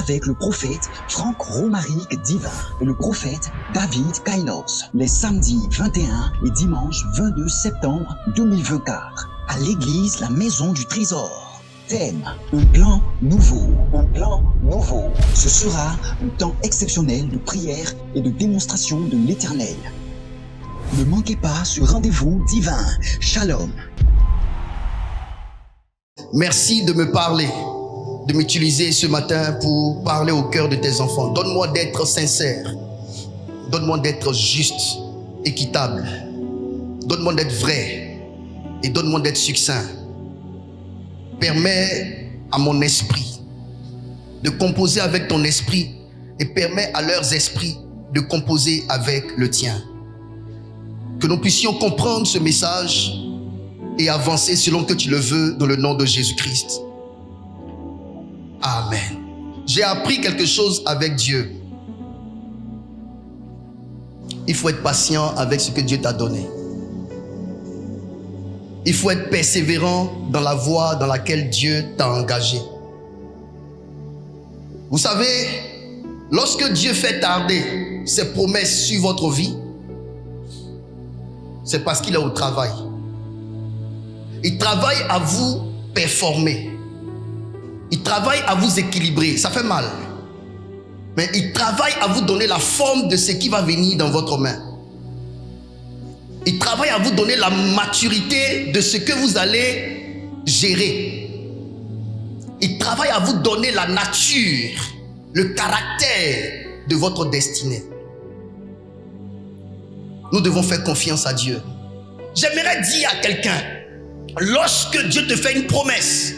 avec le prophète Franck Romaric Divin et le prophète David Kainos les samedis 21 et dimanche 22 septembre 2024 à l'église La Maison du Trésor. Thème, un plan nouveau, un plan nouveau. Ce sera un temps exceptionnel de prière et de démonstration de l'Éternel. Ne manquez pas ce rendez-vous divin. Shalom. Merci de me parler, de m'utiliser ce matin pour parler au cœur de tes enfants. Donne-moi d'être sincère. Donne-moi d'être juste, équitable. Donne-moi d'être vrai et donne-moi d'être succinct. Permets à mon esprit de composer avec ton esprit et permets à leurs esprits de composer avec le tien. Que nous puissions comprendre ce message et avancer selon que tu le veux dans le nom de Jésus-Christ. Amen. J'ai appris quelque chose avec Dieu. Il faut être patient avec ce que Dieu t'a donné. Il faut être persévérant dans la voie dans laquelle Dieu t'a engagé. Vous savez, lorsque Dieu fait tarder ses promesses sur votre vie, c'est parce qu'il est au travail. Il travaille à vous performer. Il travaille à vous équilibrer. Ça fait mal. Mais il travaille à vous donner la forme de ce qui va venir dans votre main. Il travaille à vous donner la maturité de ce que vous allez gérer. Il travaille à vous donner la nature, le caractère de votre destinée. Nous devons faire confiance à Dieu. J'aimerais dire à quelqu'un, lorsque Dieu te fait une promesse,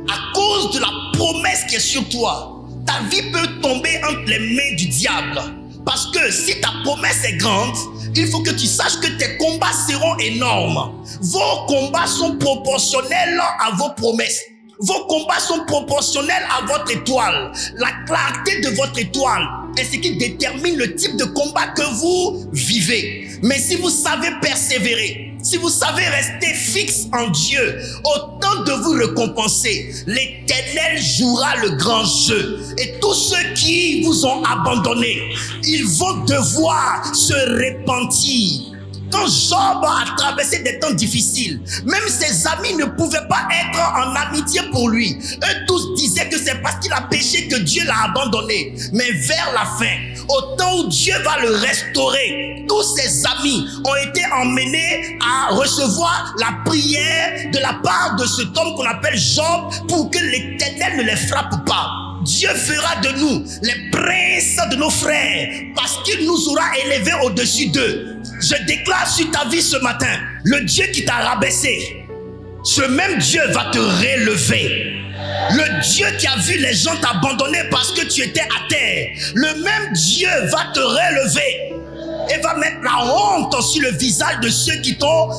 à cause de la promesse qui est sur toi, ta vie peut tomber entre les mains du diable. Parce que si ta promesse est grande, il faut que tu saches que tes combats seront énormes. Vos combats sont proportionnels à vos promesses. Vos combats sont proportionnels à votre étoile. La clarté de votre étoile est ce qui détermine le type de combat que vous vivez. Mais si vous savez persévérer, si vous savez rester fixe en Dieu, autant de vous récompenser, l'Éternel jouera le grand jeu. Et tous ceux qui vous ont abandonné, ils vont devoir se repentir. Quand Job a traversé des temps difficiles, même ses amis ne pouvaient pas être en amitié pour lui. Eux tous disaient que c'est parce qu'il a péché que Dieu l'a abandonné. Mais vers la fin, au temps où Dieu va le restaurer, tous ses amis ont été emmenés à recevoir la prière de la part de cet homme qu'on appelle Job pour que l'Éternel ne les frappe pas. Dieu fera de nous les princes de nos frères parce qu'il nous aura élevés au-dessus d'eux. Je déclare sur ta vie ce matin, le Dieu qui t'a rabaissé, ce même Dieu va te relever. Le Dieu qui a vu les gens t'abandonner parce que tu étais à terre, le même Dieu va te relever et va mettre la honte sur le visage de ceux qui t'ont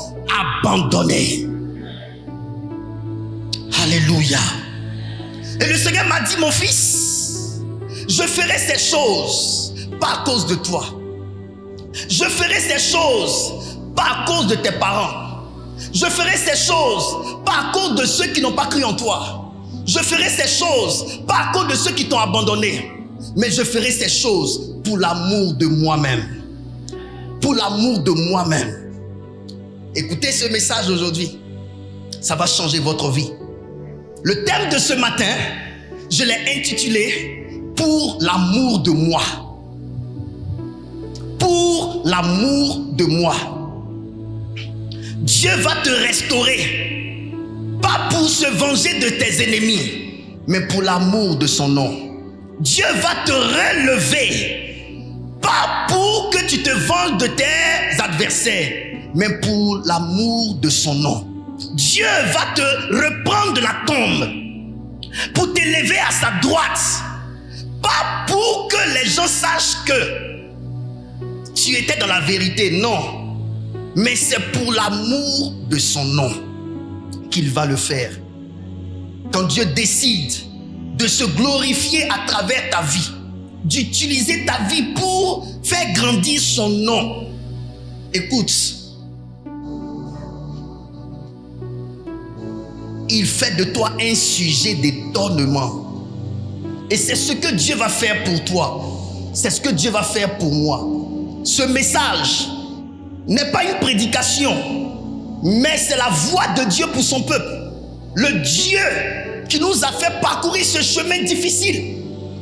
abandonné. Alléluia. Et le Seigneur m'a dit, mon fils, je ferai ces choses pas à cause de toi. Je ferai ces choses pas à cause de tes parents. Je ferai ces choses pas à cause de ceux qui n'ont pas cru en toi. Je ferai ces choses pas à cause de ceux qui t'ont abandonné. Mais je ferai ces choses pour l'amour de moi-même. Pour l'amour de moi-même. Écoutez ce message aujourd'hui. Ça va changer votre vie. Le thème de ce matin, je l'ai intitulé « Pour l'amour de moi ». Pour l'amour de moi. Dieu va te restaurer, pas pour se venger de tes ennemis, mais pour l'amour de son nom. Dieu va te relever, pas pour que tu te venges de tes adversaires, mais pour l'amour de son nom. Dieu va te reprendre de la tombe pour t'élever à sa droite, pas pour que les gens sachent que tu étais dans la vérité, non, mais c'est pour l'amour de son nom qu'il va le faire. Quand Dieu décide de se glorifier à travers ta vie, d'utiliser ta vie pour faire grandir son nom, écoute, il fait de toi un sujet d'étonnement. Et c'est ce que Dieu va faire pour toi. C'est ce que Dieu va faire pour moi. Ce message n'est pas une prédication, mais c'est la voix de Dieu pour son peuple. Le Dieu qui nous a fait parcourir ce chemin difficile,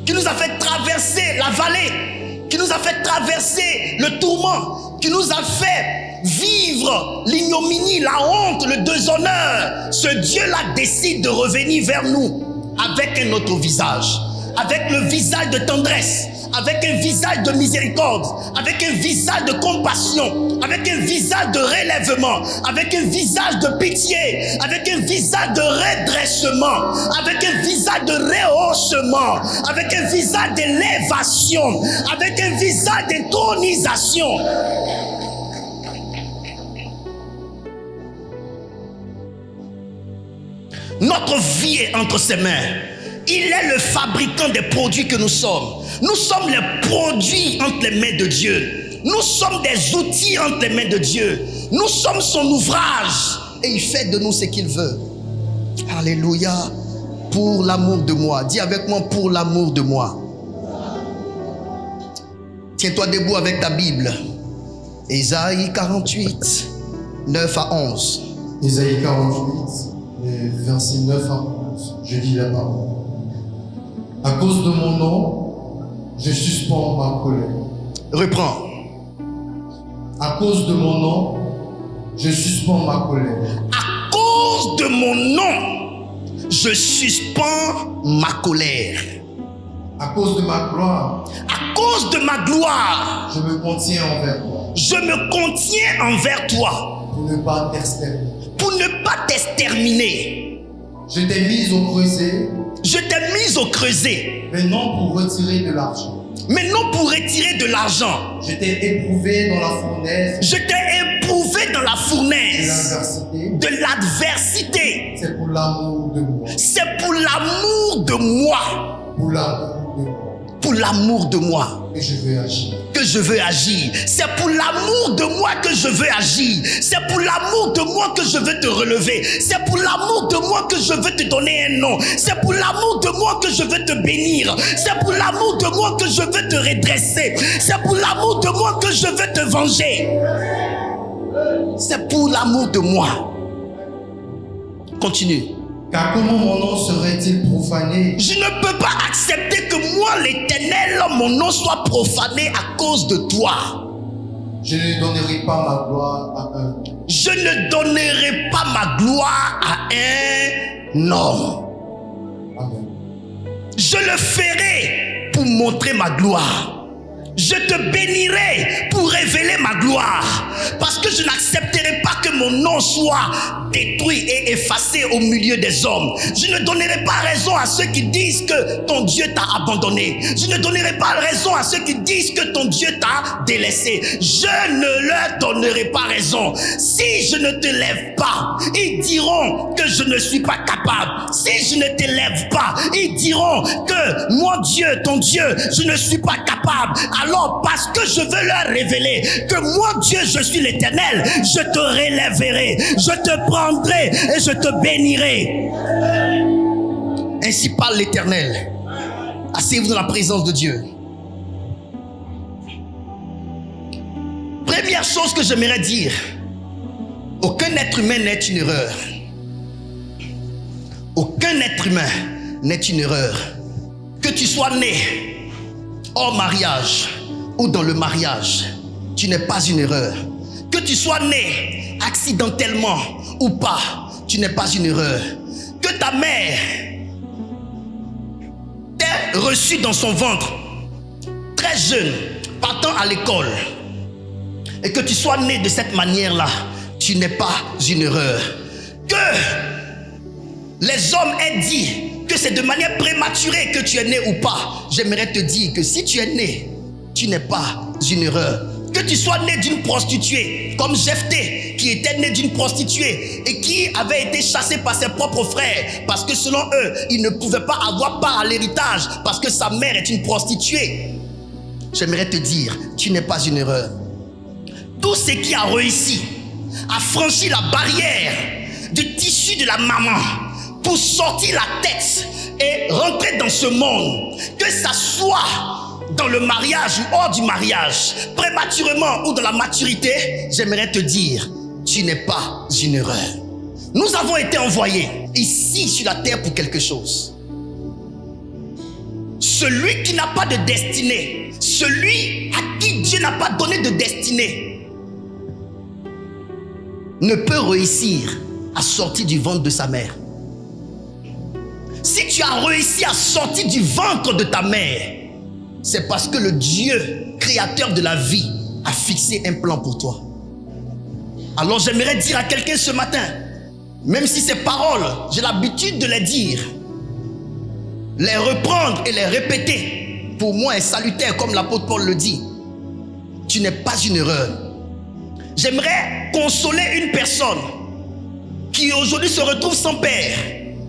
qui nous a fait traverser la vallée, qui nous a fait traverser le tourment, qui nous a fait vivre l'ignominie, la honte, le déshonneur. Ce Dieu-là décide de revenir vers nous avec un autre visage, avec le visage de tendresse, avec un visage de miséricorde, avec un visage de compassion, avec un visage de relèvement, avec un visage de pitié, avec un visage de redressement, avec un visage de rehaussement, avec un visage d'élévation, avec un visage d'intronisation. Notre vie est entre ses mains. Il est le fabricant des produits que nous sommes. Nous sommes les produits entre les mains de Dieu. Nous sommes des outils entre les mains de Dieu. Nous sommes son ouvrage et il fait de nous ce qu'il veut. Alléluia. Pour l'amour de moi. Dis avec moi, pour l'amour de moi. Tiens-toi debout avec ta Bible. Ésaïe 48, 9 à 11. Ésaïe 48, les versets 9 à 11. Je lis la parole. À cause de mon nom, je suspends ma colère. Reprends. À cause de mon nom, je suspends ma colère. À cause de mon nom, je suspends ma colère. À cause de ma gloire, À cause de ma gloire, je me contiens envers toi. je me contiens envers toi Pour ne pas t'exterminer. pour ne pas t'exterminer. Je t'ai mis au creuset, Je t'ai mis au creuset, mais non pour retirer de l'argent. mais non pour retirer de l'argent. Je t'ai éprouvé dans la fournaise Je t'ai éprouvé dans la de fournaise l'adversité. de l'adversité. C'est pour l'amour de moi. C'est pour l'amour de moi, Pour l'amour de moi pour l'amour de moi que je veux agir. que je veux agir. C'est pour l'amour de moi que je veux agir. C'est pour l'amour de moi que je veux te relever. C'est pour l'amour de moi que je veux te donner un nom. C'est pour l'amour de moi que je veux te bénir. C'est pour l'amour de moi que je veux te redresser. C'est pour l'amour de moi que je veux te venger. C'est pour l'amour de moi. Continue. Car comment mon nom serait-il profané? Je ne peux pas accepter que moi, l'Éternel, mon nom soit profané à cause de toi. Je ne donnerai pas ma gloire à un. Je ne donnerai pas ma gloire à un homme. Amen. Je le ferai pour montrer ma gloire. Je te bénirai pour révéler ma gloire. Parce que je n'accepterai pas que mon nom soit détruit et effacé au milieu des hommes. Je ne donnerai pas raison à ceux qui disent que ton Dieu t'a abandonné. Je ne donnerai pas raison à ceux qui disent que ton Dieu t'a délaissé. Je ne leur donnerai pas raison. Si je ne te lève pas, ils diront que je ne suis pas capable. Si je ne te lève pas, ils diront que mon Dieu, ton Dieu, je ne suis pas capable. Alors parce que je veux leur révéler que moi Dieu, je suis l'Éternel, je te relèverai, je te prendrai et je te bénirai. Ainsi parle l'Éternel. Asseyez-vous dans la présence de Dieu. Première chose que j'aimerais dire, aucun être humain n'est une erreur. Aucun être humain n'est une erreur. Que tu sois né hors mariage ou dans le mariage, tu n'es pas une erreur. Que tu sois né accidentellement ou pas, tu n'es pas une erreur. Que ta mère t'ait reçu dans son ventre très jeune, partant à l'école, et que tu sois né de cette manière-là, tu n'es pas une erreur. Que les hommes aient dit que c'est de manière prématurée que tu es né ou pas, j'aimerais te dire que si tu es né, tu n'es pas une erreur. Que tu sois né d'une prostituée, comme Jephthé, qui était né d'une prostituée et qui avait été chassé par ses propres frères, parce que selon eux, il ne pouvait pas avoir part à l'héritage, parce que sa mère est une prostituée. J'aimerais te dire, tu n'es pas une erreur. Tout ce qui a réussi à franchir la barrière du tissu de la maman pour sortir la tête et rentrer dans ce monde, que ça soit dans le mariage ou hors du mariage, prématurément ou dans la maturité, j'aimerais te dire, tu n'es pas une erreur. Nous avons été envoyés ici sur la terre pour quelque chose. Celui qui n'a pas de destinée, celui à qui Dieu n'a pas donné de destinée, ne peut réussir à sortir du ventre de sa mère. Si tu as réussi à sortir du ventre de ta mère, c'est parce que le Dieu, créateur de la vie, a fixé un plan pour toi. Alors j'aimerais dire à quelqu'un ce matin, même si ces paroles, j'ai l'habitude de les dire, les reprendre et les répéter, pour moi est salutaire comme l'apôtre Paul le dit. Tu n'es pas une erreur. J'aimerais consoler une personne qui aujourd'hui se retrouve sans père,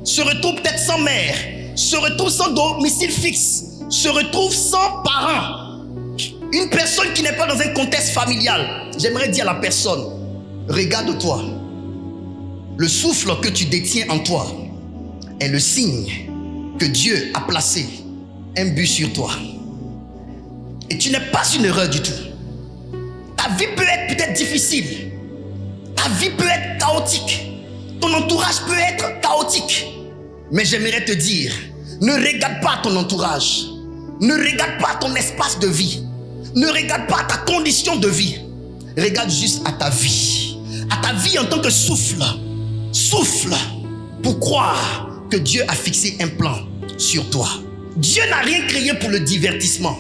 se retrouve peut-être sans mère, se retrouve sans domicile fixe, se retrouve sans parents. Une personne qui n'est pas dans un contexte familial. J'aimerais dire à la personne, regarde-toi. Le souffle que tu détiens en toi est le signe que Dieu a placé un but sur toi. Et tu n'es pas une erreur du tout. Ta vie peut être peut-être difficile. Ta vie peut être chaotique. Ton entourage peut être chaotique. Mais j'aimerais te dire, ne regarde pas ton entourage. Ne regarde pas ton espace de vie. Ne regarde pas ta condition de vie. Regarde juste à ta vie. À ta vie en tant que souffle. Souffle pour croire que Dieu a fixé un plan sur toi. Dieu n'a rien créé pour le divertissement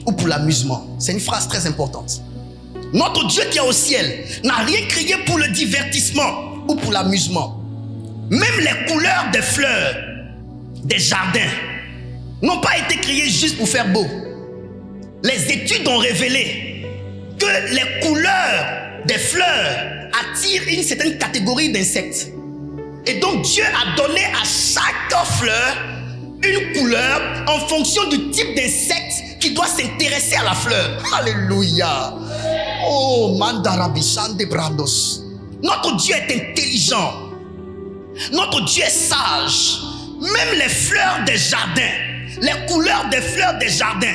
ou pour l'amusement. C'est une phrase très importante. Notre Dieu qui est au ciel n'a rien créé pour le divertissement ou pour l'amusement. Même les couleurs des fleurs, des jardins, n'ont pas été créées juste pour faire beau. Les études ont révélé que les couleurs des fleurs attirent une certaine catégorie d'insectes. Et donc Dieu a donné à chaque fleur une couleur en fonction du type d'insecte qui doit s'intéresser à la fleur. Alléluia. Oh, Mandarabishan de Brandos. Notre Dieu est intelligent. Notre Dieu est sage. Même les fleurs des jardins, les couleurs des fleurs des jardins,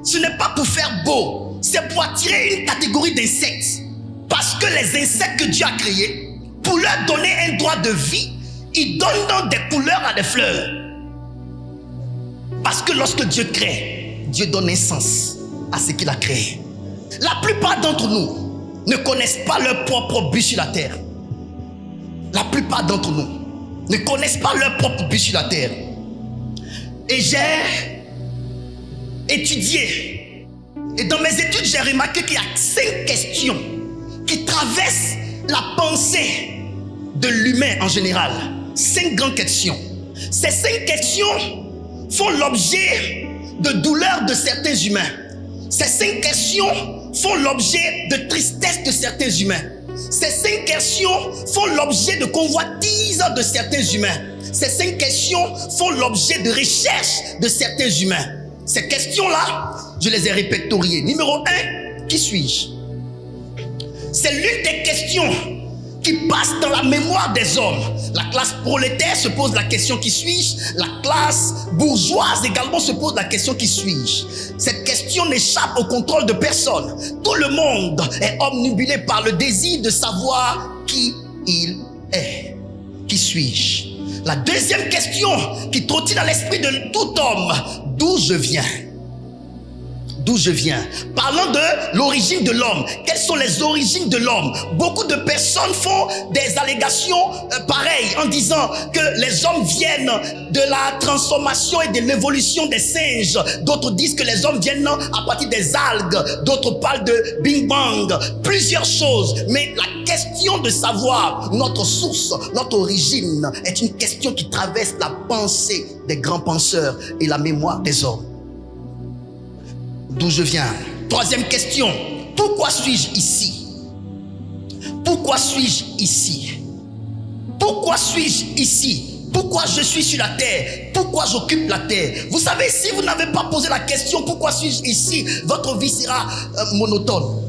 ce n'est pas pour faire beau, c'est pour attirer une catégorie d'insectes. Parce que les insectes que Dieu a créés, pour leur donner un droit de vie, il donne donc des couleurs à des fleurs. Parce que lorsque Dieu crée, Dieu donne un sens à ce qu'il a créé. La plupart d'entre nous ne connaissent pas leur propre but sur la terre. La plupart d'entre nous ne connaissent pas leur propre but sur la terre. Et j'ai étudié. Et dans mes études, j'ai remarqué qu'il y a 5 questions qui traversent la pensée de l'humain en général. 5 grandes questions. Ces 5 questions font l'objet de douleurs de certains humains. Ces 5 questions font l'objet de tristesse de certains humains. Ces 5 questions font l'objet de convoitises de certains humains. Ces 5 questions font l'objet de recherches de certains humains. Ces questions-là, je les ai répertoriées. Numéro 1, qui suis-je? C'est l'une des questions qui passe dans la mémoire des hommes. La classe prolétaire se pose la question qui suis-je? La classe bourgeoise également se pose la question qui suis-je? Cette question n'échappe au contrôle de personne. Tout le monde est omnibulé par le désir de savoir qui il est. Qui suis-je? La deuxième question qui trottine à l'esprit de tout homme, d'où je viens? D'où je viens? Parlant de l'origine de l'homme. Quelles sont les origines de l'homme? Beaucoup de personnes font des allégations pareilles en disant que les hommes viennent de la transformation et de l'évolution des singes. D'autres disent que les hommes viennent à partir des algues. D'autres parlent de Big Bang. Plusieurs choses. Mais la question de savoir notre source, notre origine est une question qui traverse la pensée des grands penseurs et la mémoire des hommes. D'où je viens? Troisième question. Pourquoi suis-je ici? Pourquoi suis-je ici? Pourquoi suis-je ici? Pourquoi je suis sur la terre? Pourquoi j'occupe la terre? Vous savez, si vous n'avez pas posé la question pourquoi suis-je ici, votre vie sera monotone.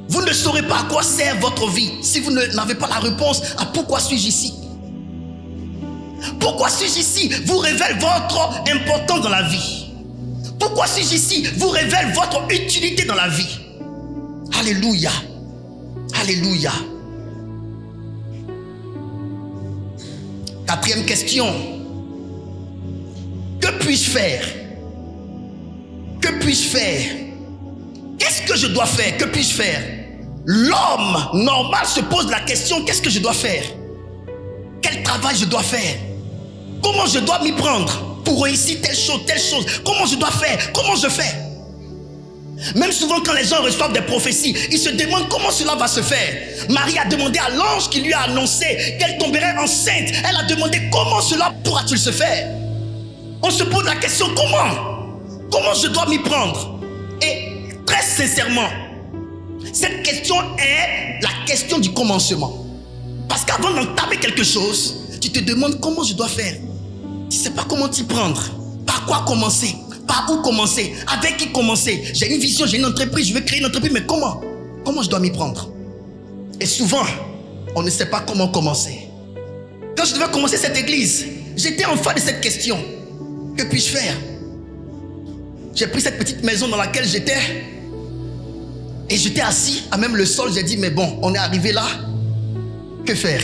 Vous ne saurez pas à quoi sert votre vie si vous n'avez pas la réponse à pourquoi suis-je ici. Pourquoi suis-je ici vous révèle votre importance dans la vie. Pourquoi suis-je ici vous révèle votre utilité dans la vie. Alléluia. Alléluia. Quatrième question. Que puis-je faire? Que puis-je faire? Qu'est-ce que je dois faire? Que puis-je faire? L'homme normal se pose la question, qu'est-ce que je dois faire? Quel travail je dois faire? Comment je dois m'y prendre pour réussir telle chose? Comment je dois faire? Comment je fais? Même souvent quand les gens reçoivent des prophéties, ils se demandent comment cela va se faire. Marie a demandé à l'ange qui lui a annoncé qu'elle tomberait enceinte. Elle a demandé comment cela pourra-t-il se faire? On se pose la question, comment je dois m'y prendre? Et très sincèrement, cette question est la question du commencement. Parce qu'avant d'entamer quelque chose, tu te demandes comment je dois faire. Tu ne sais pas comment t'y prendre. Par quoi commencer? Par où commencer? Avec qui commencer? J'ai une vision, j'ai une entreprise, je veux créer une entreprise, mais comment? Comment je dois m'y prendre? Et souvent, on ne sait pas comment commencer. Quand je devais commencer cette église, j'étais en face de cette question. Que puis-je faire? J'ai pris cette petite maison dans laquelle j'étais et j'étais assis à même le sol. J'ai dit, mais bon, on est arrivé là. Que faire?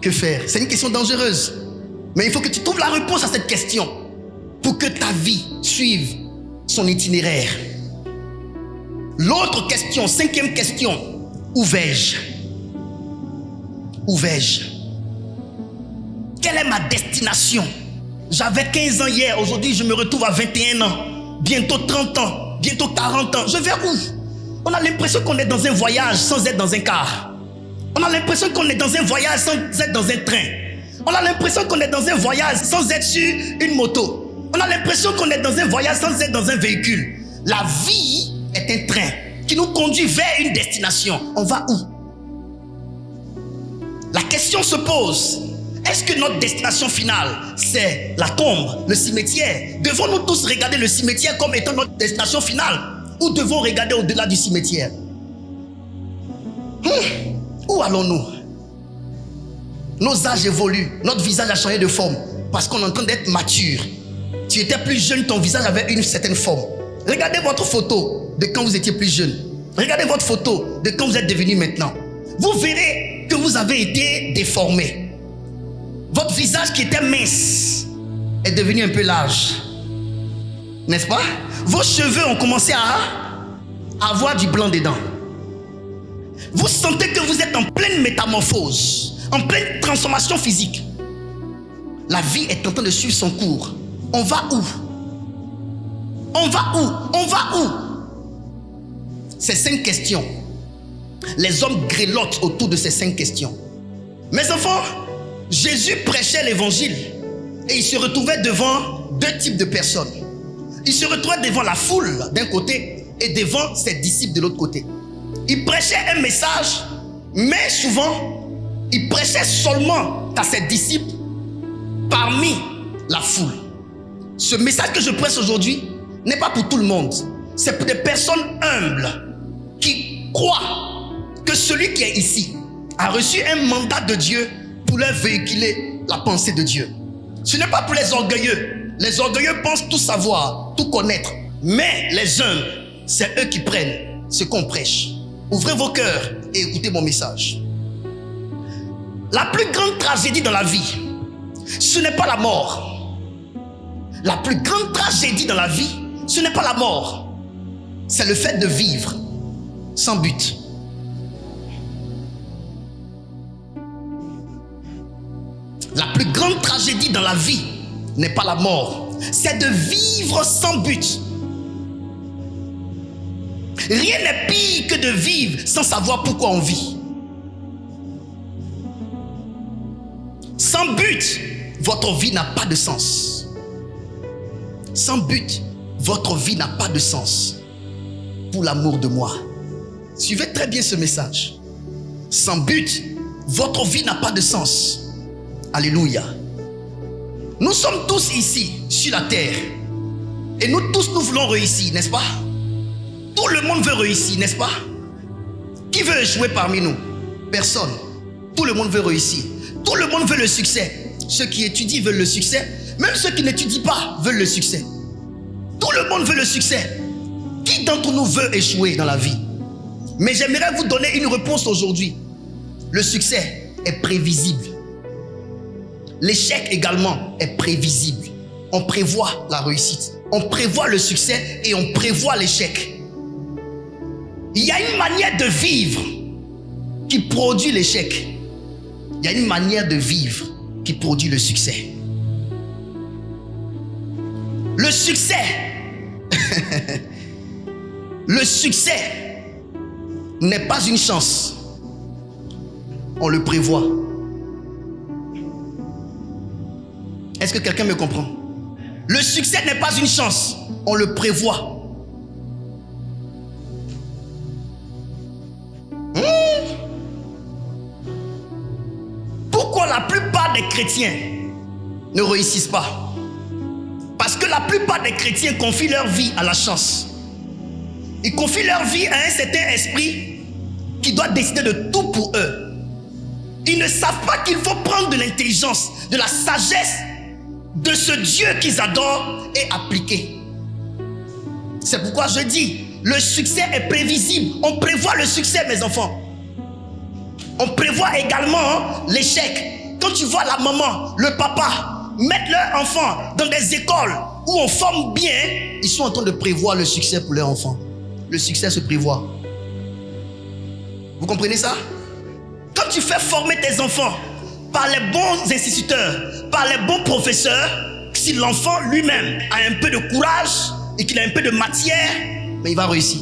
Que faire? C'est une question dangereuse. Mais il faut que tu trouves la réponse à cette question pour que ta vie suive son itinéraire. L'autre question, cinquième question, où vais-je? Où vais-je? Quelle est ma destination? J'avais 15 ans hier, aujourd'hui je me retrouve à 21 ans, bientôt 30 ans, bientôt 40 ans. Je vais où? On a l'impression qu'on est dans un voyage sans être dans un car. On a l'impression qu'on est dans un voyage sans être dans un train. On a l'impression qu'on est dans un voyage sans être sur une moto. On a l'impression qu'on est dans un voyage sans être dans un véhicule. La vie est un train qui nous conduit vers une destination. On va où? La question se pose. Est-ce que notre destination finale, c'est la tombe, le cimetière? Devons-nous tous regarder le cimetière comme étant notre destination finale? Ou devons regarder au-delà du cimetière? Où allons-nous? Nos âges évoluent, notre visage a changé de forme parce qu'on est en train d'être mature. Tu étais plus jeune, ton visage avait une certaine forme. Regardez votre photo de quand vous étiez plus jeune. Regardez votre photo de quand vous êtes devenu maintenant. Vous verrez que vous avez été déformé. Votre visage qui était mince est devenu un peu large. N'est-ce pas? Vos cheveux ont commencé à avoir du blanc dedans. Vous sentez que vous êtes en pleine métamorphose, en pleine transformation physique. La vie est en train de suivre son cours. On va où? On va où? On va où? Ces 5 questions. Les hommes grelottent autour de ces 5 questions. Mes enfants, Jésus prêchait l'évangile et il se retrouvait devant 2 types de personnes. Il se retrouvait devant la foule d'un côté et devant ses disciples de l'autre côté. Il prêchait un message, mais souvent, il prêchait seulement à ses disciples parmi la foule. Ce message que je prêche aujourd'hui n'est pas pour tout le monde. C'est pour des personnes humbles qui croient que celui qui est ici a reçu un mandat de Dieu pour leur véhiculer la pensée de Dieu. Ce n'est pas pour les orgueilleux. Les orgueilleux pensent tout savoir, tout connaître. Mais les humbles, c'est eux qui prennent ce qu'on prêche. Ouvrez vos cœurs et écoutez mon message. La plus grande tragédie dans la vie, ce n'est pas la mort. La plus grande tragédie dans la vie, ce n'est pas la mort. C'est le fait de vivre sans but. La plus grande tragédie dans la vie n'est pas la mort, c'est de vivre sans but. Rien n'est pire que de vivre sans savoir pourquoi on vit. Sans but, votre vie n'a pas de sens. Sans but, votre vie n'a pas de sens. Pour l'amour de moi. Suivez très bien ce message. Sans but, votre vie n'a pas de sens. Alléluia. Nous sommes tous ici, sur la terre. Et nous tous, nous voulons réussir, n'est-ce pas? Tout le monde veut réussir, n'est-ce pas? Qui veut échouer parmi nous? Personne. Tout le monde veut réussir. Tout le monde veut le succès. ceux qui étudient veulent le succès. Même ceux qui n'étudient pas veulent le succès. Tout le monde veut le succès. Qui d'entre nous veut échouer dans la vie? Mais j'aimerais vous donner une réponse aujourd'hui. Le succès est prévisible. L'échec également est prévisible. On prévoit la réussite. On prévoit le succès et on prévoit l'échec. Il y a une manière de vivre qui produit l'échec. Il y a une manière de vivre qui produit le succès. Le succès, le succès n'est pas une chance. On le prévoit. Est-ce que quelqu'un me comprend? Le succès n'est pas une chance. On le prévoit. Pourquoi la plupart des chrétiens ne réussissent pas? Parce que la plupart des chrétiens confient leur vie à la chance. Ils confient leur vie à un certain esprit qui doit décider de tout pour eux. Ils ne savent pas qu'il faut prendre de l'intelligence, de la sagesse de ce Dieu qu'ils adorent et appliquer. C'est pourquoi je dis, le succès est prévisible. On prévoit le succès, mes enfants. On prévoit également l'échec. Quand tu vois la maman, le papa mettre leurs enfants dans des écoles où on forme bien, ils sont en train de prévoir le succès pour leurs enfants. Le succès se prévoit. Vous comprenez ça? Quand tu fais former tes enfants par les bons instituteurs, par les bons professeurs, si l'enfant lui-même a un peu de courage et qu'il a un peu de matière, mais il va réussir.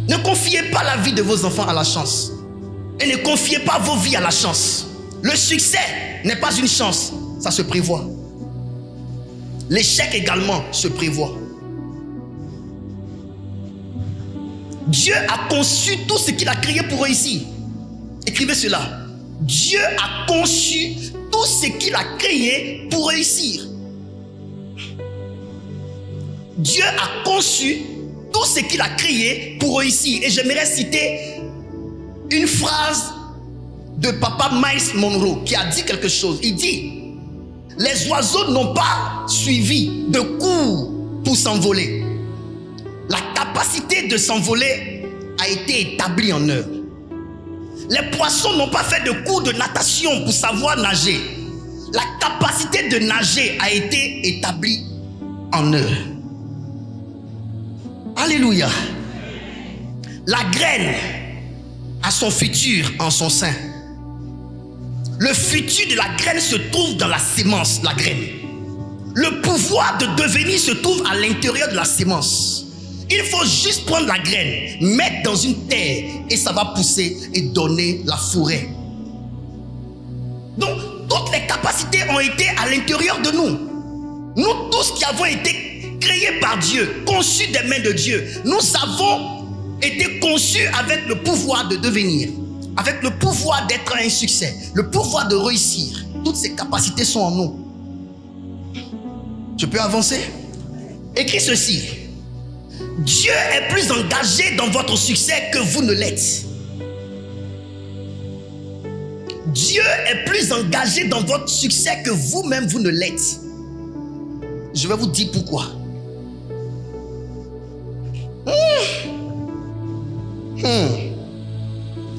Ne confiez pas la vie de vos enfants à la chance. Et ne confiez pas vos vies à la chance. Le succès n'est pas une chance, ça se prévoit. L'échec également se prévoit. Dieu a conçu tout ce qu'il a créé pour réussir. Écrivez cela. Dieu a conçu tout ce qu'il a créé pour réussir. Dieu a conçu tout ce qu'il a créé pour réussir. Et j'aimerais citer une phrase de papa Miles Monroe qui a dit quelque chose. Il dit: les oiseaux n'ont pas suivi de cours pour s'envoler. La capacité de s'envoler a été établie en eux. Les poissons n'ont pas fait de cours de natation pour savoir nager. La capacité de nager a été établie en eux. Alléluia. La graine a son futur en son sein. Le futur de la graine se trouve dans la sémence, la graine. Le pouvoir de devenir se trouve à l'intérieur de la sémence. Il faut juste prendre la graine, mettre dans une terre et ça va pousser et donner la forêt. Donc, toutes les capacités ont été à l'intérieur de nous. Nous tous qui avons été créés par Dieu, conçus des mains de Dieu, nous avons été conçus avec le pouvoir de devenir, avec le pouvoir d'être un succès, le pouvoir de réussir. Toutes ces capacités sont en nous. Je peux avancer? Écris ceci. Dieu est plus engagé dans votre succès que vous ne l'êtes. Dieu est plus engagé dans votre succès que vous-même vous ne l'êtes. Je vais vous dire pourquoi.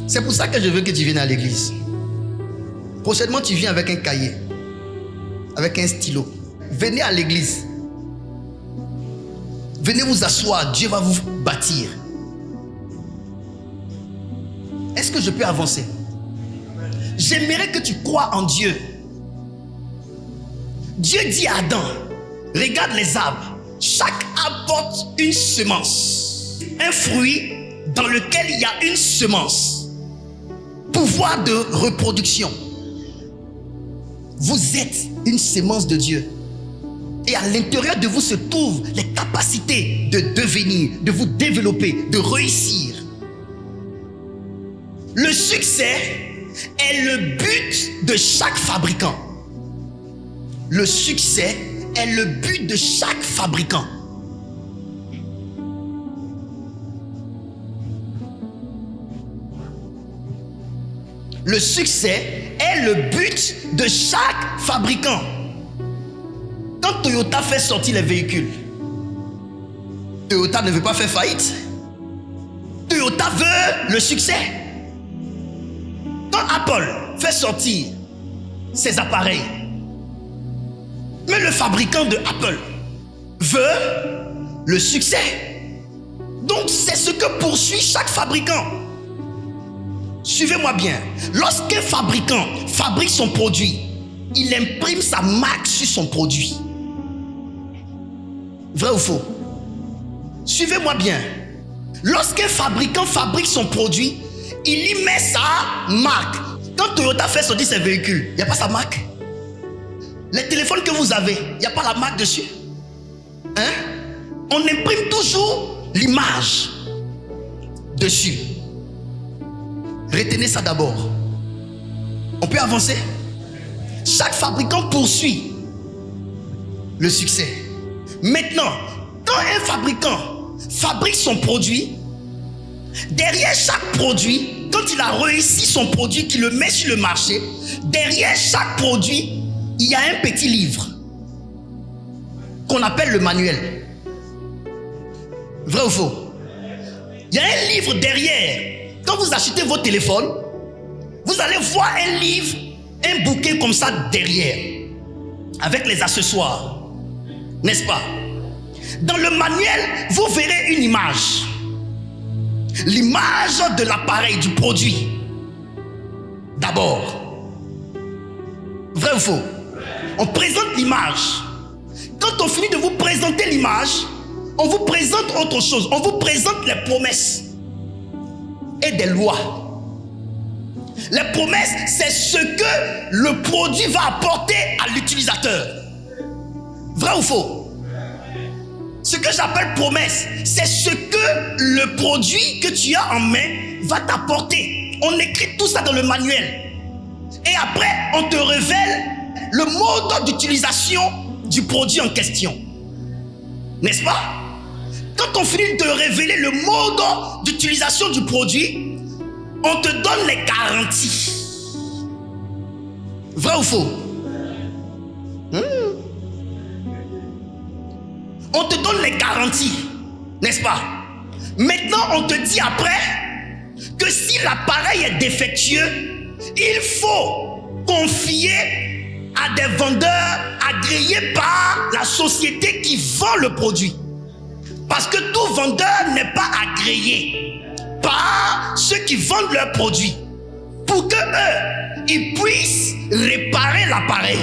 C'est pour ça que je veux que tu viennes à l'église. Prochainement, tu viens avec un cahier, avec un stylo. Venez à l'église. Venez vous asseoir, Dieu va vous bâtir. Est-ce que je peux avancer? J'aimerais que tu crois en Dieu. Dieu dit à Adam, regarde les arbres, chaque arbre porte une semence, un fruit dans lequel il y a une semence. Pouvoir de reproduction. Vous êtes une semence de Dieu. Et à l'intérieur de vous se trouvent les capacités de devenir, de vous développer, de réussir. Le succès est le but de chaque fabricant. Le succès est le but de chaque fabricant. Le succès est le but de chaque fabricant. Quand Toyota fait sortir les véhicules, Toyota ne veut pas faire faillite. Toyota veut le succès. Quand Apple fait sortir ses appareils, mais le fabricant de Apple veut le succès. Donc c'est ce que poursuit chaque fabricant. Suivez-moi bien. Lorsqu'un fabricant fabrique son produit, il imprime sa marque sur son produit. Vrai ou faux? Suivez-moi bien. Lorsqu'un fabricant fabrique son produit, il y met sa marque. Quand Toyota fait sortir ses véhicules, il n'y a pas sa marque. Les téléphones que vous avez, il n'y a pas la marque dessus. Hein? On imprime toujours l'image dessus. Retenez ça d'abord. On peut avancer? Chaque fabricant poursuit le succès. Maintenant, quand un fabricant fabrique son produit, derrière chaque produit, quand il a réussi son produit, qu'il le met sur le marché, derrière chaque produit, il y a un petit livre qu'on appelle le manuel. Vrai ou faux? Il y a un livre derrière. Quand vous achetez vos téléphones, vous allez voir un livre, un bouquet comme ça derrière, avec les accessoires. N'est-ce pas? Dans le manuel, vous verrez une image. L'image de l'appareil, du produit. D'abord. Vrai ou faux? On présente l'image. Quand on finit de vous présenter l'image, on vous présente autre chose. On vous présente les promesses et des lois. Les promesses, c'est ce que le produit va apporter à l'utilisateur. Vrai ou faux? Ce que j'appelle promesse, c'est ce que le produit que tu as en main va t'apporter. On écrit tout ça dans le manuel. Et après, on te révèle le mode d'utilisation du produit en question. N'est-ce pas? Quand on finit de révéler le mode d'utilisation du produit, on te donne les garanties. Vrai ou faux? On te donne les garanties, n'est-ce pas? Maintenant, on te dit après que si l'appareil est défectueux, il faut confier à des vendeurs agréés par la société qui vend le produit. Parce que tout vendeur n'est pas agréé par ceux qui vendent leurs produits. Pour que eux, ils puissent réparer l'appareil.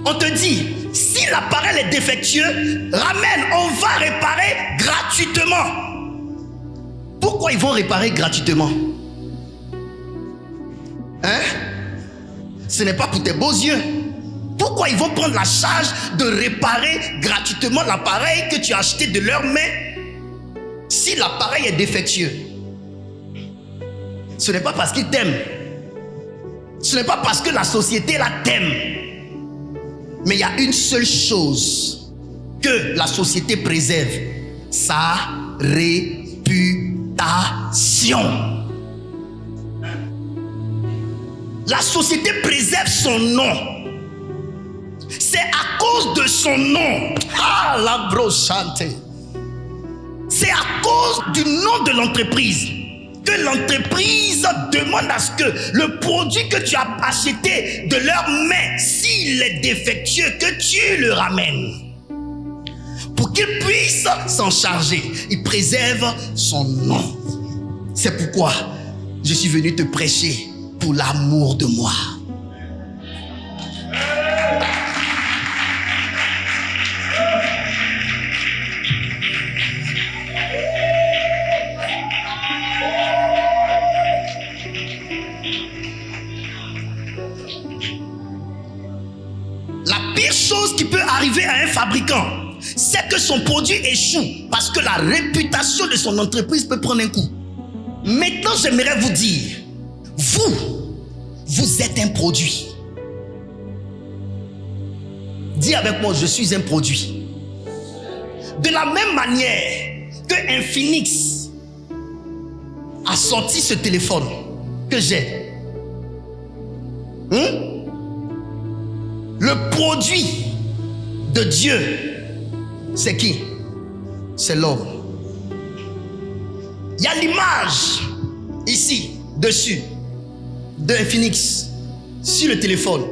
On te dit, si l'appareil est défectueux, ramène, on va réparer gratuitement. Pourquoi ils vont réparer gratuitement? Hein? Ce n'est pas pour tes beaux yeux. Pourquoi ils vont prendre la charge de réparer gratuitement l'appareil que tu as acheté de leurs mains si l'appareil est défectueux? Ce n'est pas parce qu'ils t'aiment. Ce n'est pas parce que la société la t'aime. Mais il y a une seule chose que la société préserve, sa réputation. La société préserve son nom. C'est à cause de son nom. Ah, la brochante. C'est à cause du nom de l'entreprise que l'entreprise demande à ce que le produit que tu as acheté de leurs mains, s'il est défectueux, que tu le ramènes. Pour qu'ils puissent s'en charger. Ils préservent son nom. C'est pourquoi je suis venu te prêcher pour l'amour de moi. Chose qui peut arriver à un fabricant, c'est que son produit échoue parce que la réputation de son entreprise peut prendre un coup. Maintenant, j'aimerais vous dire, vous êtes un produit. Dis avec moi, je suis un produit. De la même manière que Infinix a sorti ce téléphone, que j'ai. Le produit de Dieu, c'est qui? C'est l'homme. Il y a l'image ici, dessus, d'un phénix sur le téléphone.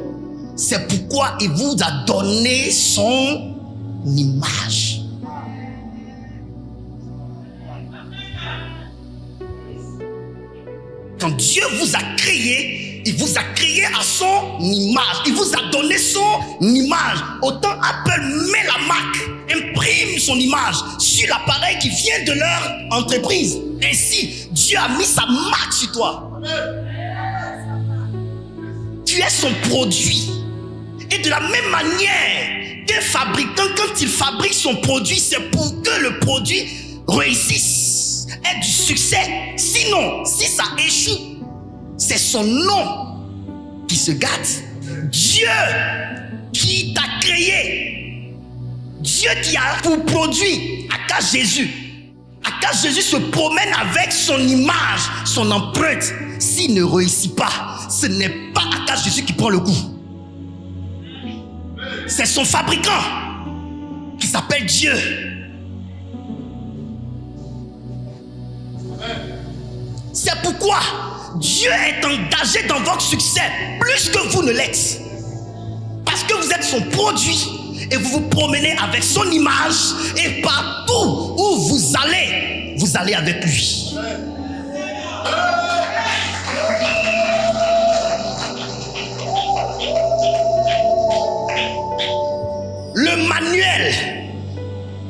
C'est pourquoi il vous a donné son image. Quand Dieu vous a créé, il vous a créé à son image. Il vous a donné son image. Autant Apple met la marque, imprime son image sur l'appareil qui vient de leur entreprise. Ainsi, Dieu a mis sa marque sur toi. Tu es son produit. Et de la même manière qu'un fabricant, quand il fabrique son produit, c'est pour que le produit réussisse, ait du succès. Sinon, si ça échoue, c'est son nom qui se gâte. Dieu qui t'a créé, Dieu qui a pour produit Akash Jésus. Akash Jésus se promène avec son image, son empreinte. S'il ne réussit pas, ce n'est pas Akash Jésus qui prend le coup. C'est son fabricant qui s'appelle Dieu. C'est pourquoi Dieu est engagé dans votre succès plus que vous ne l'êtes. Parce que vous êtes son produit et vous vous promenez avec son image et partout où vous allez avec lui. Le manuel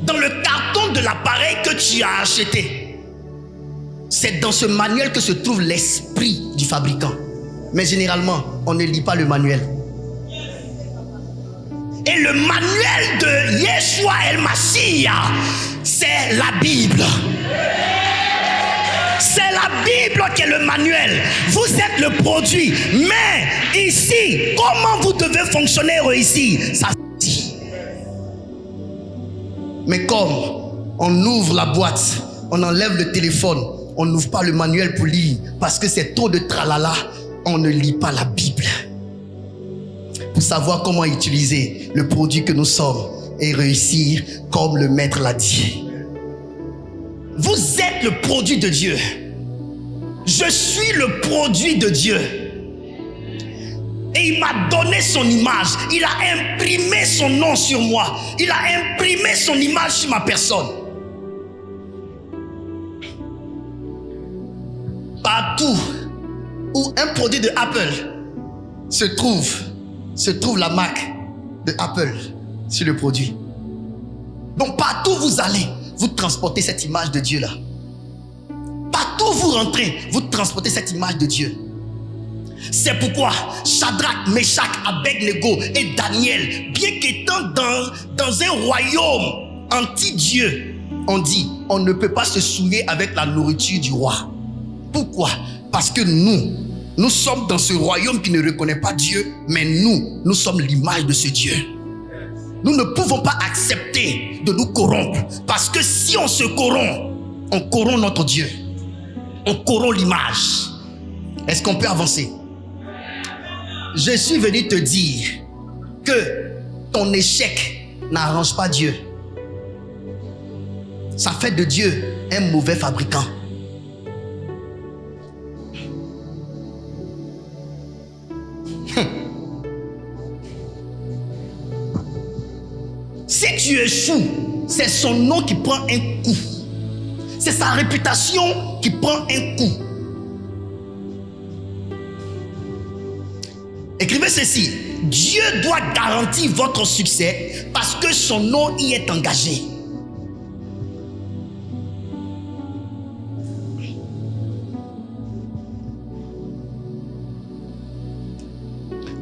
dans le carton de l'appareil que tu as acheté, c'est dans ce manuel que se trouve l'esprit du fabricant. Mais généralement, on ne lit pas le manuel. Et le manuel de Yeshua el-Mashiach, c'est la Bible. C'est la Bible qui est le manuel. Vous êtes le produit. Mais ici, comment vous devez fonctionner et réussir? Ça dit. Mais comme on ouvre la boîte, on enlève le téléphone, on n'ouvre pas le manuel pour lire parce que c'est trop de tralala, on ne lit pas la Bible pour savoir comment utiliser le produit que nous sommes et réussir comme le maître l'a dit. Vous êtes le produit de Dieu. Je suis le produit de Dieu. Et il m'a donné son image. Il a imprimé son nom sur moi. Il a imprimé son image sur ma personne. Partout où un produit de Apple se trouve la marque de Apple sur le produit. Donc partout où vous allez, vous transportez cette image de Dieu là. Partout où vous rentrez, vous transportez cette image de Dieu. C'est pourquoi Shadrach, Meshach, Abednego et Daniel, bien qu'étant dans un royaume anti-Dieu, on dit, on ne peut pas se souiller avec la nourriture du roi. Pourquoi? Parce que nous sommes dans ce royaume qui ne reconnaît pas Dieu, mais nous sommes l'image de ce Dieu. Nous ne pouvons pas accepter de nous corrompre, parce que si on se corrompt, on corrompt notre Dieu. On corrompt l'image. Est-ce qu'on peut avancer? Je suis venu te dire que ton échec n'arrange pas Dieu. Ça fait de Dieu un mauvais fabricant. Si tu échoues, c'est son nom qui prend un coup. C'est sa réputation qui prend un coup. Écrivez ceci. Dieu doit garantir votre succès parce que son nom y est engagé.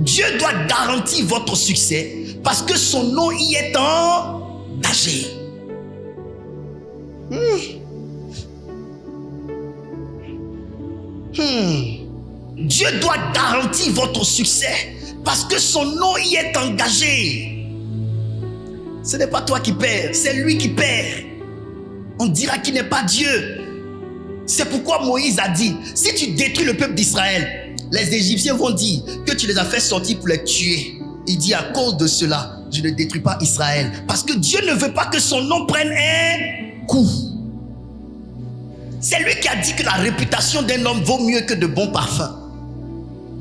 Dieu doit garantir votre succès parce que son nom y est engagé. Dieu doit garantir votre succès parce que son nom y est engagé. Ce n'est pas toi qui perds, c'est lui qui perd. On dira qu'il n'est pas Dieu. C'est pourquoi Moïse a dit, si tu détruis le peuple d'Israël, les Égyptiens vont dire que tu les as fait sortir pour les tuer. Il dit, à cause de cela, je ne détruis pas Israël. Parce que Dieu ne veut pas que son nom prenne un coup. C'est lui qui a dit que la réputation d'un homme vaut mieux que de bons parfums.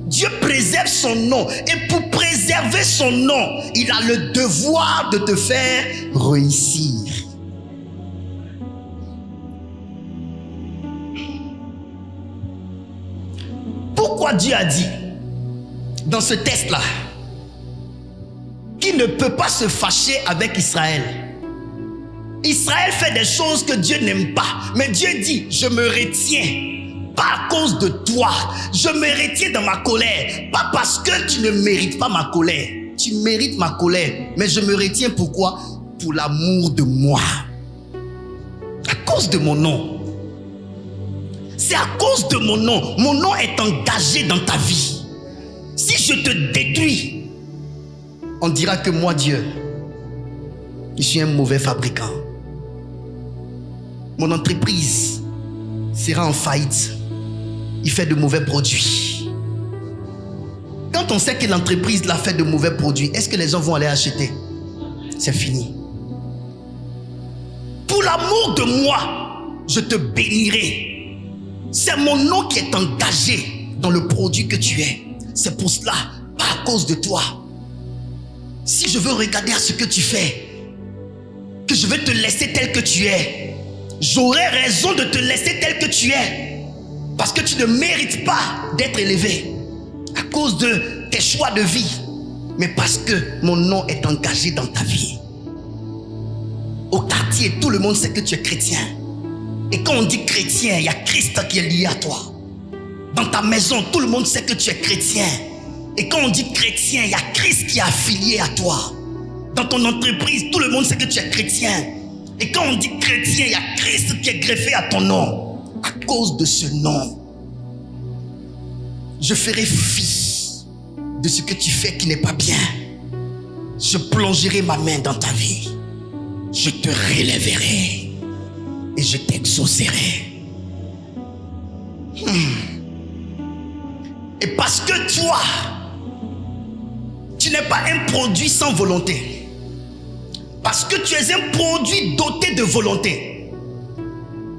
Dieu préserve son nom. Et pour préserver son nom, il a le devoir de te faire réussir. Pourquoi Dieu a dit dans ce texte-là qu'il ne peut pas se fâcher avec Israël? Israël fait des choses que Dieu n'aime pas. Mais Dieu dit, je me retiens. Pas à cause de toi. Je me retiens dans ma colère. Pas parce que tu ne mérites pas ma colère. Tu mérites ma colère. Mais je me retiens pourquoi? Pour l'amour de moi. À cause de mon nom. C'est à cause de mon nom. Mon nom est engagé dans ta vie. Si je te détruis, on dira que moi, Dieu, je suis un mauvais fabricant. Mon entreprise sera en faillite. Il fait de mauvais produits. Quand on sait que l'entreprise l'a fait de mauvais produits, est-ce que les gens vont aller acheter? C'est fini. Pour l'amour de moi, je te bénirai. C'est mon nom qui est engagé dans le produit que tu es. C'est pour cela, pas à cause de toi. Si je veux regarder à ce que tu fais, que je vais te laisser tel que tu es, j'aurai raison de te laisser tel que tu es. Parce que tu ne mérites pas d'être élevé à cause de tes choix de vie, mais parce que mon nom est engagé dans ta vie. Au quartier, tout le monde sait que tu es chrétien. Et quand on dit chrétien, il y a Christ qui est lié à toi. Dans ta maison, tout le monde sait que tu es chrétien. Et quand on dit chrétien, il y a Christ qui est affilié à toi. Dans ton entreprise, tout le monde sait que tu es chrétien. Et quand on dit chrétien, il y a Christ qui est greffé à ton nom. À cause de ce nom, je ferai fi de ce que tu fais qui n'est pas bien. Je plongerai ma main dans ta vie. Je te relèverai et je t'exaucerai. Et parce que toi, tu n'es pas un produit sans volonté. Parce que tu es un produit doté de volonté.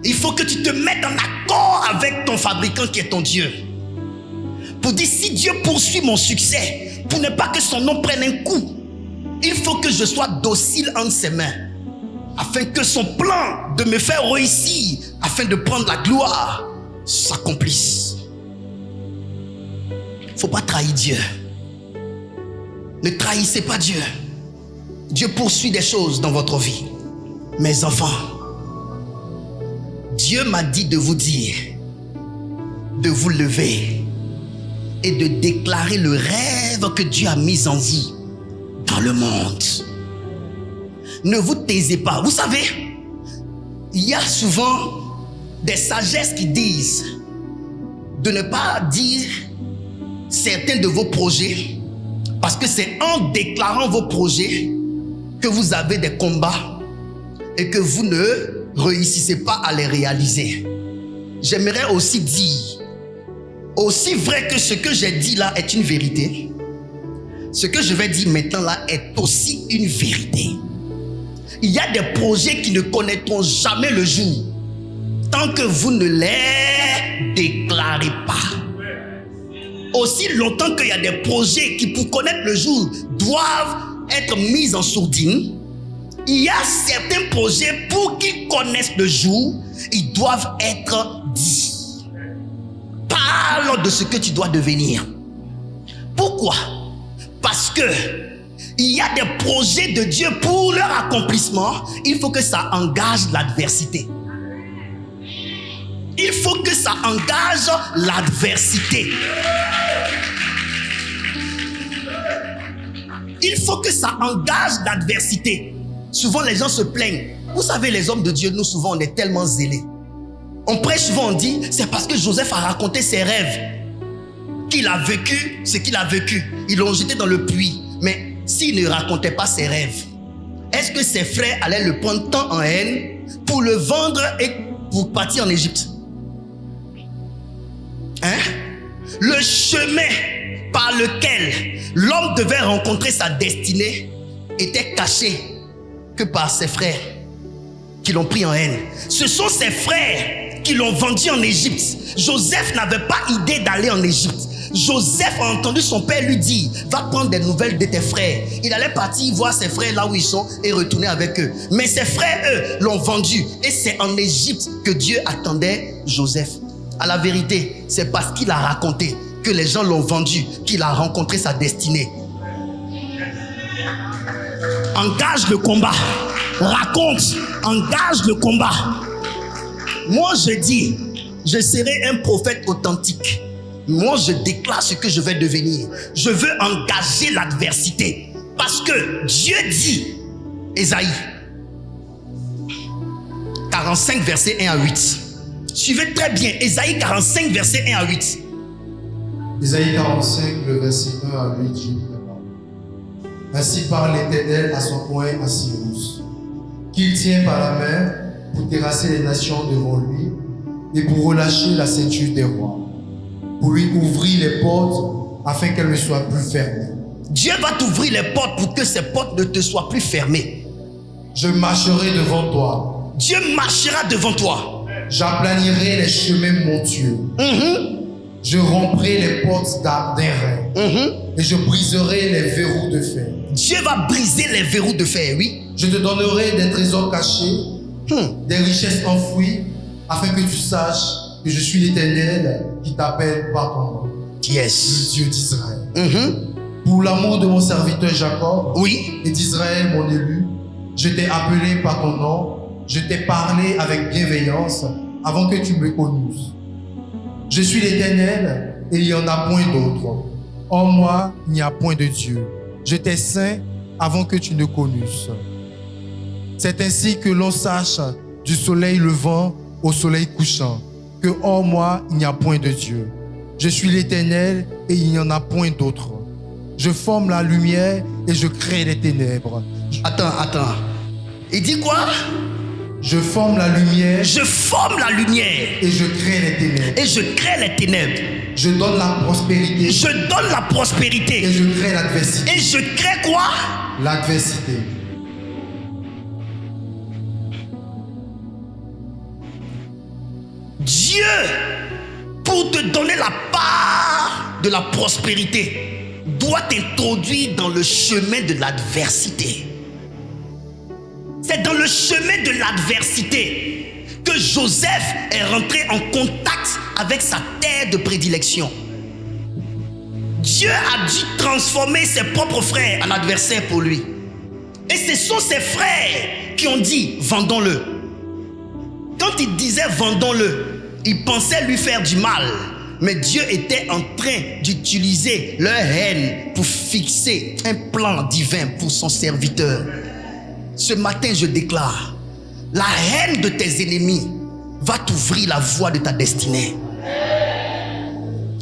Il faut que tu te mettes en accord avec ton fabricant qui est ton Dieu. Pour dire, si Dieu poursuit mon succès, pour ne pas que son nom prenne un coup, il faut que je sois docile entre ses mains. Afin que son plan de me faire réussir, afin de prendre la gloire, s'accomplisse. Il ne faut pas trahir Dieu. Ne trahissez pas Dieu. Dieu poursuit des choses dans votre vie. Mes enfants, Dieu m'a dit de vous dire, de vous lever et de déclarer le rêve que Dieu a mis en vous dans le monde. Ne vous taisez pas. Vous savez, il y a souvent des sagesses qui disent de ne pas dire certains de vos projets, parce que c'est en déclarant vos projets que vous avez des combats et que vous ne réussissez pas à les réaliser. J'aimerais aussi dire, aussi vrai que ce que j'ai dit là est une vérité, ce que je vais dire maintenant là est aussi une vérité. Il y a des projets qui ne connaîtront jamais le jour tant que vous ne les déclarez pas. Aussi longtemps qu'il y a des projets qui, pour connaître le jour, doivent être mis en sourdine, il y a certains projets pour qu'ils connaissent le jour, ils doivent être dits. Parle de ce que tu dois devenir. Pourquoi? Parce que il y a des projets de Dieu pour leur accomplissement, il faut que ça engage l'adversité. Il faut que ça engage l'adversité. Il faut que ça engage l'adversité. Souvent les gens se plaignent. Vous savez, les hommes de Dieu, nous souvent on est tellement zélés. On prêche souvent, on dit, c'est parce que Joseph a raconté ses rêves qu'il a vécu ce qu'il a vécu. Ils l'ont jeté dans le puits. Mais s'il ne racontait pas ses rêves, est-ce que ses frères allaient le prendre tant en haine pour le vendre et pour partir en Égypte? Le chemin par lequel l'homme devait rencontrer sa destinée était caché que par ses frères qui l'ont pris en haine. Ce sont ses frères qui l'ont vendu en Égypte. Joseph n'avait pas idée d'aller en Égypte. Joseph a entendu son père lui dire: va prendre des nouvelles de tes frères. Il allait partir voir ses frères là où ils sont et retourner avec eux. Mais ses frères, eux, l'ont vendu. Et c'est en Égypte que Dieu attendait Joseph. À la vérité, c'est parce qu'il a raconté que les gens l'ont vendu qu'il a rencontré sa destinée. Engage le combat. Raconte. Engage le combat. Moi, je dis, je serai un prophète authentique. Moi, je déclare ce que je vais devenir. Je veux engager l'adversité. Parce que Dieu dit, Ésaïe 45, verset 1 à 8. Suivez très bien, Ésaïe 45, verset 1 à 8. Ésaïe 45, le verset 1 à 8, je dis d'abord. Ainsi parle l'Éternel à son coin à Cyrus, qu'il tient par la main pour terrasser les nations devant lui et pour relâcher la ceinture des rois, pour lui ouvrir les portes afin qu'elles ne soient plus fermées. Dieu va t'ouvrir les portes pour que ces portes ne te soient plus fermées. Je marcherai devant toi. Dieu marchera devant toi. J'aplanirai les chemins montueux. Je romprai les portes d'airain. Et je briserai les verrous de fer. Dieu va briser les verrous de fer, oui. Je te donnerai des trésors cachés, des richesses enfouies, afin que tu saches que je suis l'Éternel qui t'appelle par ton nom. Yes. Le Dieu d'Israël. Pour l'amour de mon serviteur Jacob, oui, et d'Israël mon élu, je t'ai appelé par ton nom, je t'ai parlé avec bienveillance avant que tu me connusses. Je suis l'Éternel et il n'y en a point d'autre. En moi, il n'y a point de Dieu. Je t'ai saint avant que tu ne connusses. C'est ainsi que l'on sache du soleil levant au soleil couchant, que en moi, il n'y a point de Dieu. Je suis l'Éternel et il n'y en a point d'autre. Je forme la lumière et je crée les ténèbres. Attends. Il dit quoi? Je forme la lumière. Je forme la lumière. Et je crée les ténèbres. Et je crée les ténèbres. Je donne la prospérité. Je donne la prospérité. Et je crée l'adversité. Et je crée quoi? L'adversité. Dieu, pour te donner la part de la prospérité, doit t'introduire dans le chemin de l'adversité. C'est dans le chemin de l'adversité que Joseph est rentré en contact avec sa terre de prédilection. Dieu a dû transformer ses propres frères en adversaires pour lui. Et ce sont ses frères qui ont dit: vendons-le. Quand ils disaient vendons-le, ils pensaient lui faire du mal. Mais Dieu était en train d'utiliser leur haine pour fixer un plan divin pour son serviteur. Ce matin, je déclare, la haine de tes ennemis va t'ouvrir la voie de ta destinée.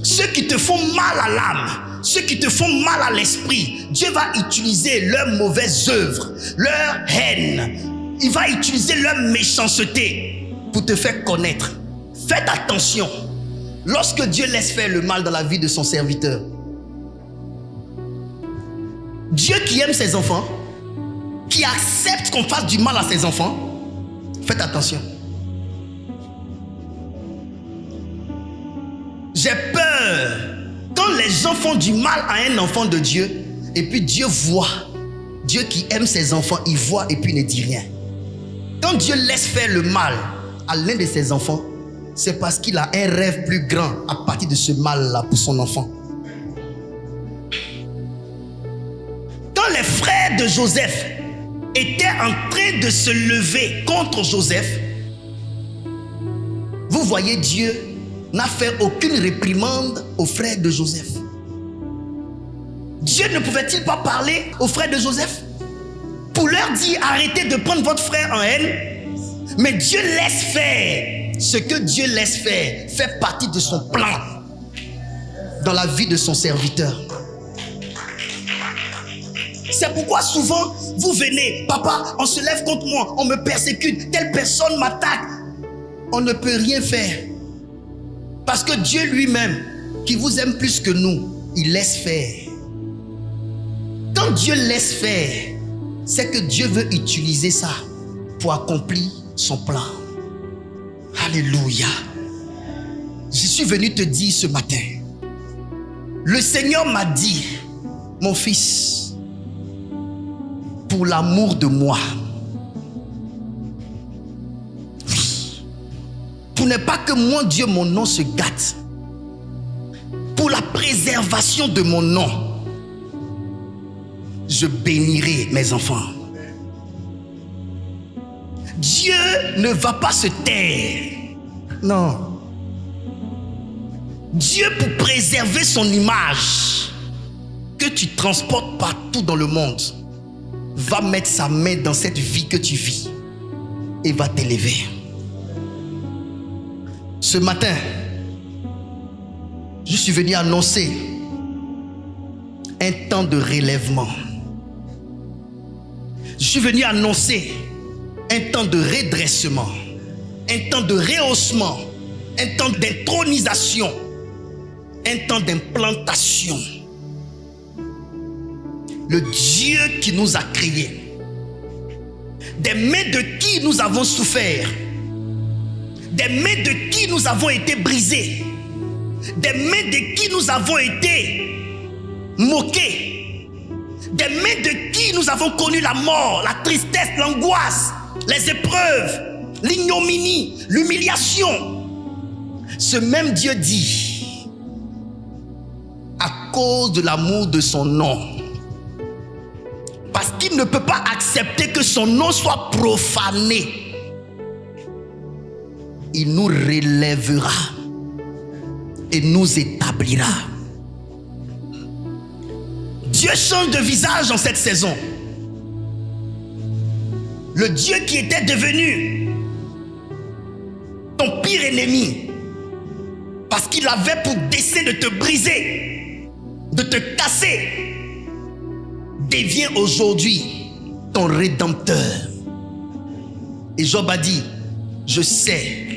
Ceux qui te font mal à l'âme, ceux qui te font mal à l'esprit, Dieu va utiliser leurs mauvaises œuvres, leur haine. Il va utiliser leur méchanceté pour te faire connaître. Faites attention. Lorsque Dieu laisse faire le mal dans la vie de son serviteur, Dieu qui aime ses enfants, qui accepte qu'on fasse du mal à ses enfants, faites attention. J'ai peur quand les gens font du mal à un enfant de Dieu et puis Dieu voit. Dieu qui aime ses enfants, il voit et puis ne dit rien. Quand Dieu laisse faire le mal à l'un de ses enfants, c'est parce qu'il a un rêve plus grand à partir de ce mal-là pour son enfant. Quand les frères de Joseph étaient en train de se lever contre Joseph, vous voyez, Dieu n'a fait aucune réprimande aux frères de Joseph. Dieu ne pouvait-il pas parler aux frères de Joseph pour leur dire: arrêtez de prendre votre frère en haine? Mais Dieu laisse faire. Ce que Dieu laisse faire fait partie de son plan dans la vie de son serviteur. C'est pourquoi souvent vous venez: papa, on se lève contre moi, on me persécute, telle personne m'attaque. On ne peut rien faire. Parce que Dieu lui-même, qui vous aime plus que nous, il laisse faire. Quand Dieu laisse faire, c'est que Dieu veut utiliser ça pour accomplir son plan. Alléluia. Je suis venu te dire ce matin, le Seigneur m'a dit, mon fils, pour l'amour de moi, pour ne pas que mon Dieu, mon nom se gâte, pour la préservation de mon nom, je bénirai mes enfants. Dieu ne va pas se taire. Non. Dieu, pour préserver son image que tu transportes partout dans le monde, va mettre sa main dans cette vie que tu vis et va t'élever. Ce matin, je suis venu annoncer un temps de relèvement. Je suis venu annoncer un temps de redressement, un temps de rehaussement, un temps d'intronisation, un temps d'implantation. Le Dieu qui nous a créés, des mains de qui nous avons souffert, des mains de qui nous avons été brisés, des mains de qui nous avons été moqués, des mains de qui nous avons connu la mort, la tristesse, l'angoisse, les épreuves, l'ignominie, l'humiliation. Ce même Dieu dit, à cause de l'amour de son nom, parce qu'il ne peut pas accepter que son nom soit profané, il nous relèvera et nous établira. Dieu change de visage en cette saison. Le Dieu qui était devenu ton pire ennemi, parce qu'il avait pour dessein de te briser, de te casser, devient aujourd'hui ton rédempteur. Et Job a dit, je sais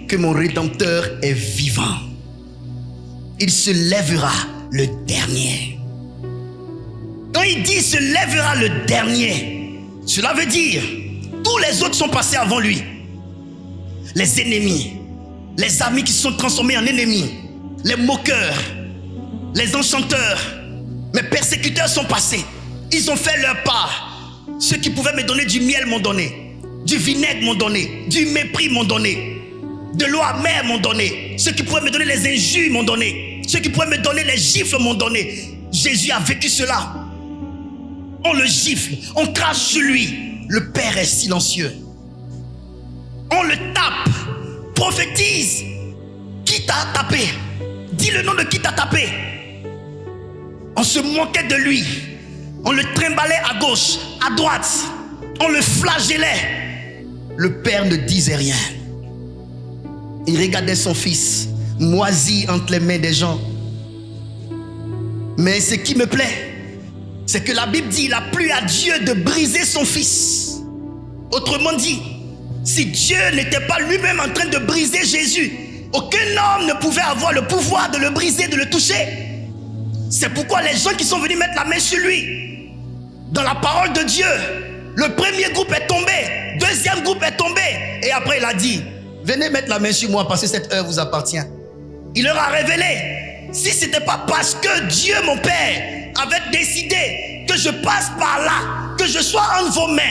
que mon rédempteur est vivant. Il se lèvera le dernier. Quand il dit se lèvera le dernier, cela veut dire tous les autres sont passés avant lui. Les ennemis, les amis qui se sont transformés en ennemis, les moqueurs, les enchanteurs, mes persécuteurs sont passés. Ils ont fait leur part. Ceux qui pouvaient me donner du miel m'ont donné, du vinaigre m'ont donné, du mépris m'ont donné, de l'eau amère m'ont donné. Ceux qui pouvaient me donner les injures m'ont donné, ceux qui pouvaient me donner les gifles m'ont donné. Jésus a vécu cela. On le gifle, on crache sur lui. Le Père est silencieux. On le tape, prophétise. Qui t'a tapé? Dis le nom de qui t'a tapé. On se moquait de lui. On le trimballait à gauche, à droite. On le flagellait. Le Père ne disait rien. Il regardait son fils moisi entre les mains des gens. Mais ce qui me plaît, c'est que la Bible dit, il a plu à Dieu de briser son fils. Autrement dit, si Dieu n'était pas lui-même en train de briser Jésus, aucun homme ne pouvait avoir le pouvoir de le briser, de le toucher. C'est pourquoi les gens qui sont venus mettre la main sur lui, dans la parole de Dieu, le premier groupe est tombé, deuxième groupe est tombé, et après il a dit, venez mettre la main sur moi parce que cette heure vous appartient. Il leur a révélé, si ce n'était pas parce que Dieu, mon Père, avait décidé que je passe par là, que je sois entre vos mains,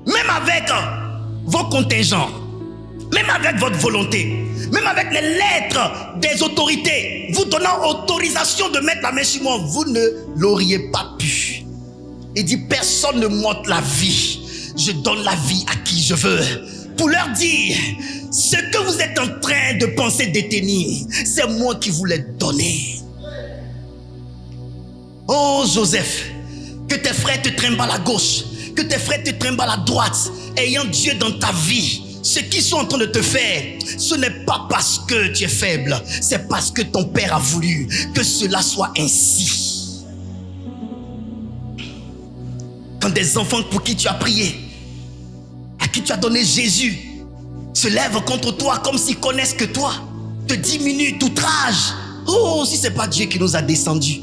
même avec vos contingents, même avec votre volonté, même avec les lettres des autorités, vous donnant autorisation de mettre la main sur moi, vous ne l'auriez pas pu. Il dit, personne ne m'ôte la vie, je donne la vie à qui je veux. Pour leur dire, ce que vous êtes en train de penser détenir, c'est moi qui vous l'ai donné. Oh Joseph, que tes frères te trimballent à gauche, que tes frères te trimballent à droite, ayant Dieu dans ta vie. Ce qu'ils sont en train de te faire, ce n'est pas parce que tu es faible, c'est parce que ton Père a voulu que cela soit ainsi. Quand des enfants pour qui tu as prié, à qui tu as donné Jésus, se lèvent contre toi comme s'ils connaissent que toi, te diminue, t'outrage. Oh, si ce n'est pas Dieu qui nous a descendus,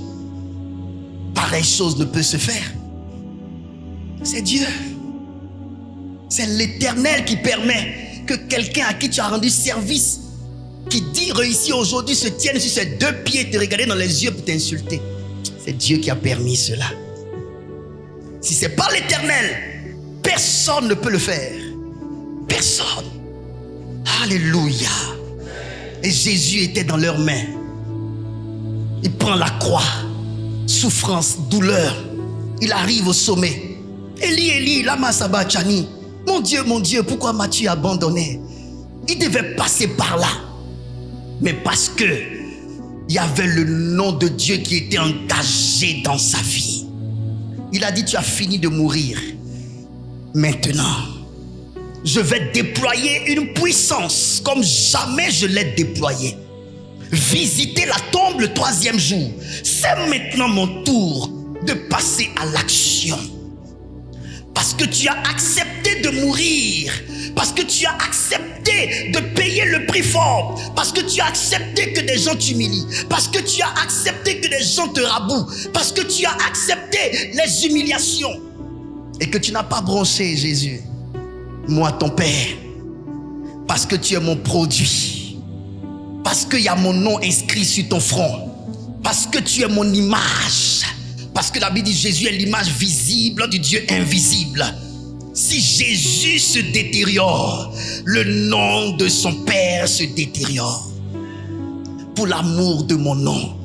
pareille chose ne peut se faire. C'est Dieu. C'est l'Éternel qui permet que quelqu'un à qui tu as rendu service, qui dit réussi aujourd'hui, se tienne sur ses deux pieds et te regarder dans les yeux pour t'insulter. C'est Dieu qui a permis cela. Si ce n'est pas l'Éternel, personne ne peut le faire. Personne. Alléluia. Et Jésus était dans leurs mains. Il prend la croix. Souffrance, douleur. Il arrive au sommet. Eli, Eli, lama sabachthani. Mon Dieu, pourquoi m'as-tu abandonné? Il devait passer par là. Mais parce que il y avait le nom de Dieu qui était engagé dans sa vie. Il a dit, tu as fini de mourir. Maintenant, je vais déployer une puissance comme jamais je l'ai déployée. Visiter la tombe le 3e jour. C'est maintenant mon tour de passer à l'action. Parce que tu as accepté de mourir. Parce que tu as accepté de payer le prix fort. Parce que tu as accepté que des gens t'humilient. Parce que tu as accepté que des gens te rabouent. Parce que tu as accepté les humiliations. Et que tu n'as pas bronché, Jésus. Moi, ton Père. Parce que tu es mon produit. Parce qu'il y a mon nom inscrit sur ton front. Parce que tu es mon image. Parce que la Bible dit Jésus est l'image visible du Dieu invisible. Si Jésus se détériore, le nom de son Père se détériore. Pour l'amour de mon nom,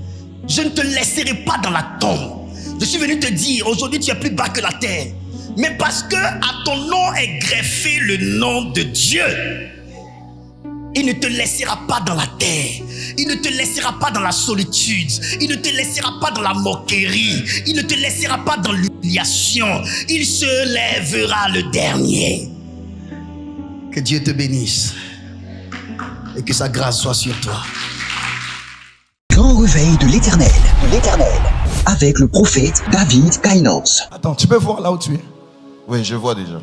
je ne te laisserai pas dans la tombe. Je suis venu te dire, aujourd'hui tu es plus bas que la terre. Mais parce que à ton nom est greffé le nom de Dieu, il ne te laissera pas dans la terre. Il ne te laissera pas dans la solitude. Il ne te laissera pas dans la moquerie. Il ne te laissera pas dans l'humiliation. Il se lèvera le dernier. Que Dieu te bénisse. Et que sa grâce soit sur toi. Grand réveil de l'Éternel. Avec le prophète David Kainos. Attends, tu peux voir là où tu es? Oui, je vois déjà.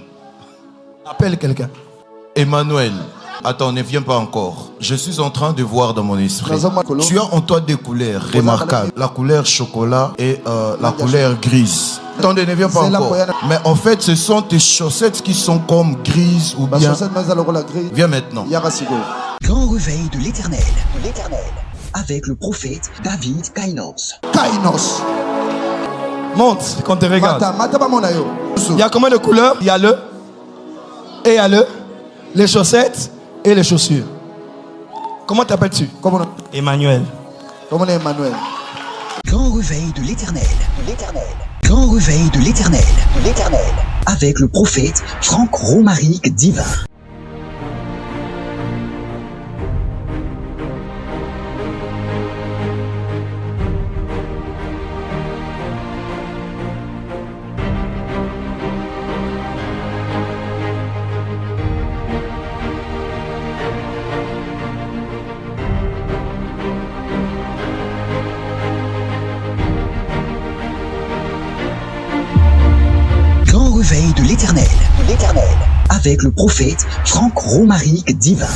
Appelle quelqu'un. Emmanuel. Attends, ne viens pas encore. Je suis en train de voir dans mon esprit. Tu as en toi des couleurs remarquables. La couleur chocolat et la couleur grise. Attendez, ne viens pas encore. Mais en fait, ce sont tes chaussettes qui sont comme grises ou bien... Viens maintenant. Grand réveil de l'Éternel. Avec le prophète David Kainos. Kainos. Monte quand tu regardes. Il y a combien de couleurs? Il y a le et il y a les chaussettes et les chaussures. Comment t'appelles-tu? Emmanuel. Grand réveil de l'Éternel. Grand réveil de l'Éternel. Avec le prophète Franck Romaric Divin. Réveil de l'Éternel. Avec le prophète Franck Romaric Divin.